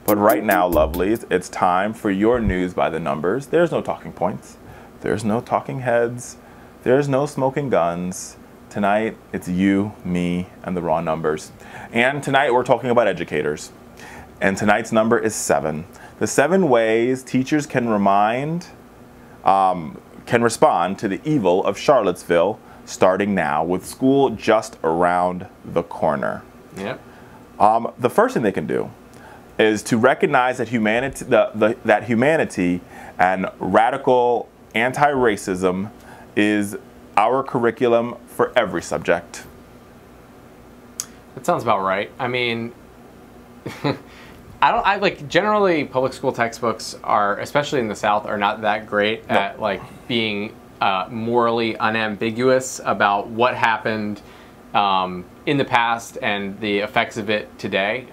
But right now, lovelies, it's time for your news by the numbers. There's no talking points. There's no talking heads. There's no smoking guns. Tonight, it's you, me, and the raw numbers. And tonight, we're talking about educators. And tonight's number is 7. The 7 ways teachers can respond to the evil of Charlottesville, starting now, with school just around the corner. Yep. The first thing they can do is to recognize that humanity and radical anti-racism is our curriculum for every subject. That sounds about right. I mean, generally public school textbooks are, especially in the South, are not that great at like being morally unambiguous about what happened in the past and the effects of it today.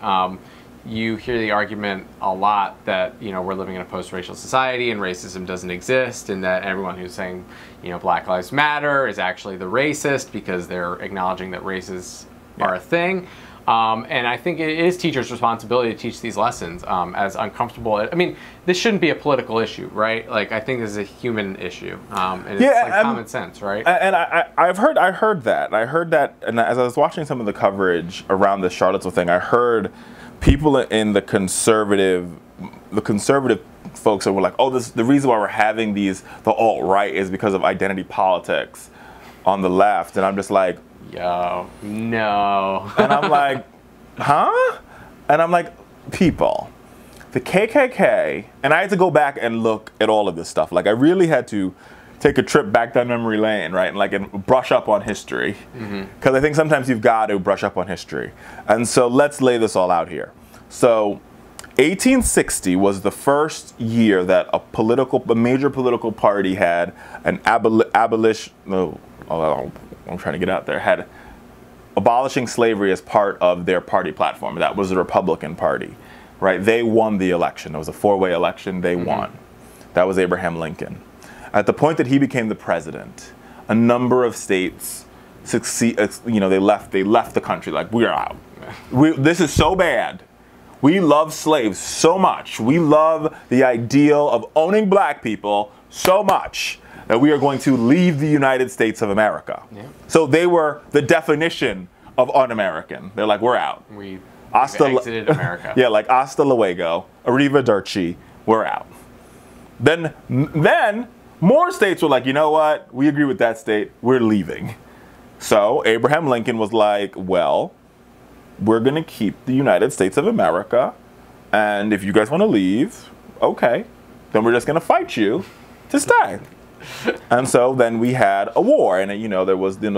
You hear the argument a lot that, you know, we're living in a post-racial society and racism doesn't exist, and that everyone who's saying, you know, Black Lives Matter is actually the racist because they're acknowledging that races are a thing. And I think it is teachers' responsibility to teach these lessons, as uncomfortable. I mean, this shouldn't be a political issue, right? Like, I think this is a human issue, and it's like common sense, right? And I heard that, and as I was watching some of the coverage around the Charlottesville thing, I heard people in the conservative folks that were like, oh, the reason why we're having the alt-right is because of identity politics on the left, and I'm just like, yo, no. And I'm like, huh? And I'm like, people, the KKK, and I had to go back and look at all of this stuff. Like, I really had to take a trip back down memory lane, right? And brush up on history. Because I think sometimes you've got to brush up on history. And so let's lay this all out here. So 1860 was the first year that a major political had abolishing slavery as part of their party platform. That was the Republican Party, right? They won the election. It was a 4-way election. They won. That was Abraham Lincoln. At the point that he became the president, a number of states they left the country. Like, we're out. This is so bad. We love slaves so much. We love the ideal of owning black people so much that we are going to leave the United States of America. Yeah. So they were the definition of un-American. They're like, we're out. We've exited America. Yeah, like hasta luego, arrivederci, we're out. Then more states were like, you know what? We agree with that state. We're leaving. So Abraham Lincoln was like, well, we're going to keep the United States of America. And if you guys want to leave, okay. Then we're just going to fight you to stay. And so then we had a war, and there was so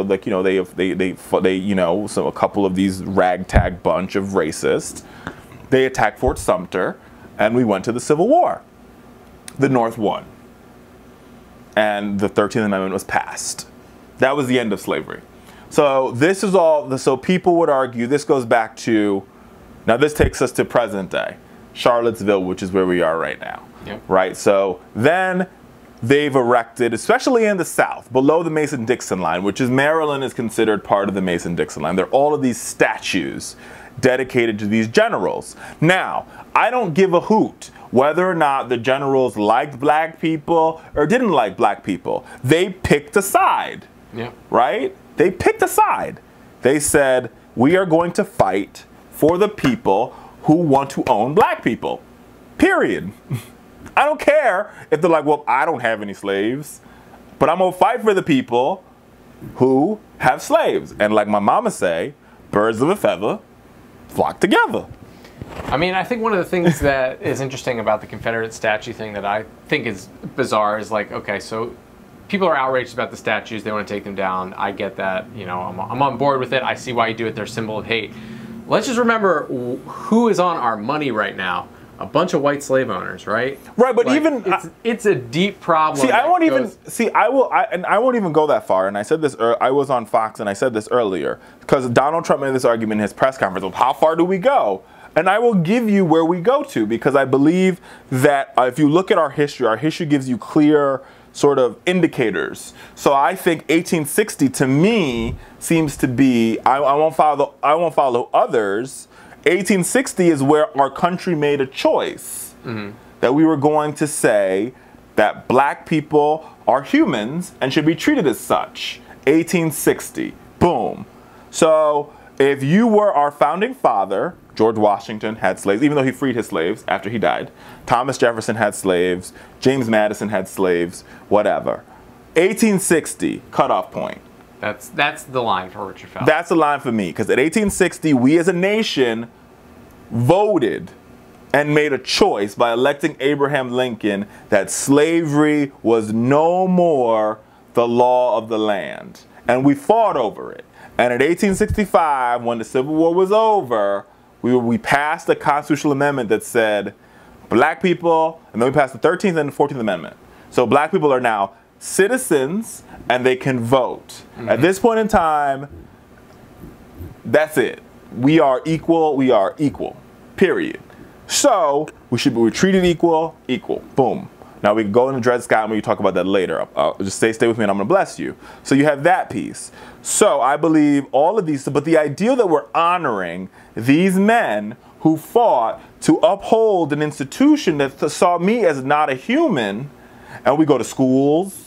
a couple of these ragtag bunch of racists, they attacked Fort Sumter, and we went to the Civil War. The North won, and the 13th Amendment was passed. That was the end of slavery. So this is all. So people would argue this goes back to, now this takes us to present day, Charlottesville, which is where we are right now. Yep. Right. So then they've erected, especially in the South, below the Mason-Dixon line, which is Maryland is considered part of the Mason-Dixon line. There are all of these statues dedicated to these generals. Now, I don't give a hoot whether or not the generals liked black people or didn't like black people. They picked a side, right? They picked a side. They said, we are going to fight for the people who want to own black people, period. I don't care if they're like, well, I don't have any slaves, but I'm going to fight for the people who have slaves. And like my mama say, birds of a feather flock together. I mean, I think one of the things that is interesting about the Confederate statue thing that I think is bizarre is like, okay, so people are outraged about the statues. They want to take them down. I get that. You know, I'm on board with it. I see why you do it. They're a symbol of hate. Let's just remember who is on our money right now. A bunch of white slave owners, right? Right, but like, even it's a deep problem. See, I won't even go that far. And I said this. I was on Fox, and I said this earlier because Donald Trump made this argument in his press conference. Of how far do we go? And I will give you where we go to, because I believe that if you look at our history gives you clear sort of indicators. So I think 1860 to me seems to be. I won't follow others. 1860 is where our country made a choice that we were going to say that black people are humans and should be treated as such. 1860, boom. So if you were our founding father, George Washington had slaves, even though he freed his slaves after he died. Thomas Jefferson had slaves. James Madison had slaves, whatever. 1860, cutoff point. That's the line for Richard Fowler. That's the line for me, because at 1860, we as a nation voted and made a choice by electing Abraham Lincoln that slavery was no more the law of the land. And we fought over it. And in 1865, when the Civil War was over, we passed a constitutional amendment that said black people, and then we passed the 13th and the 14th Amendment. So black people are now citizens and they can vote. At this point in time, that's it. We are equal, period. So we should be treated equal, boom. Now we can go into Dred Scott and we can talk about that later. Just stay with me and I'm gonna bless you. So you have that piece. So I believe all of these, but the idea that we're honoring these men who fought to uphold an institution that saw me as not a human, and we go to schools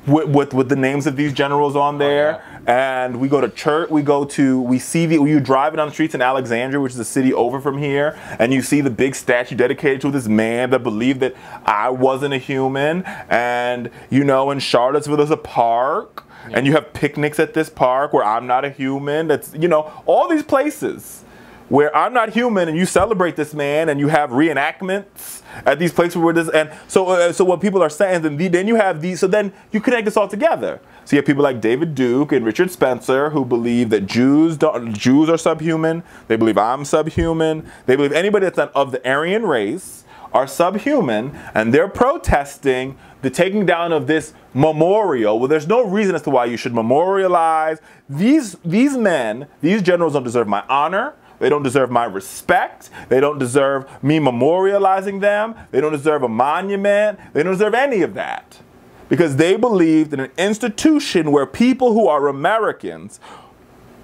with the names of these generals on there, and we go to church, we see you driving down the streets in Alexandria, which is a city over from here, and you see the big statue dedicated to this man that believed that I wasn't a human. And you know, in Charlottesville there's a park, and you have picnics at this park where I'm not a human. That's, you know, all these places where I'm not human, and you celebrate this man, and you have reenactments at these places where this, and so what people are saying, then you have these, so then you connect this all together. So you have people like David Duke and Richard Spencer who believe that Jews are subhuman. They believe I'm subhuman. They believe anybody that's not of the Aryan race are subhuman, and they're protesting the taking down of this memorial. Well, there's no reason as to why you should memorialize these men. These generals don't deserve my honor. They don't deserve my respect. They don't deserve me memorializing them. They don't deserve a monument. They don't deserve any of that. Because they believed in an institution where people who are Americans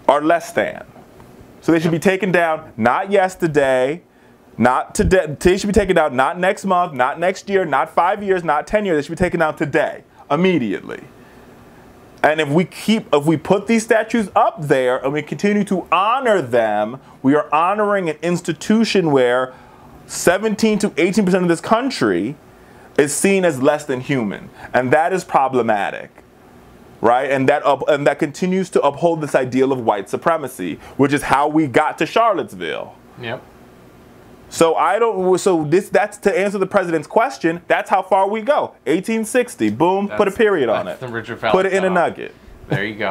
are less than. So they should be taken down, not yesterday, not today. They should be taken down not next month, not next year, not 5 years, not 10 years. They should be taken down today, immediately. And if we put these statues up there and we continue to honor them, we are honoring an institution where 17 to 18% of this country is seen as less than human. And that is problematic, right? And that continues to uphold this ideal of white supremacy, which is how we got to Charlottesville. Yep. So that's to answer the president's question. That's how far we go. 1860, boom, put a period on it. The Richard Fowler put it in a nugget. There you go.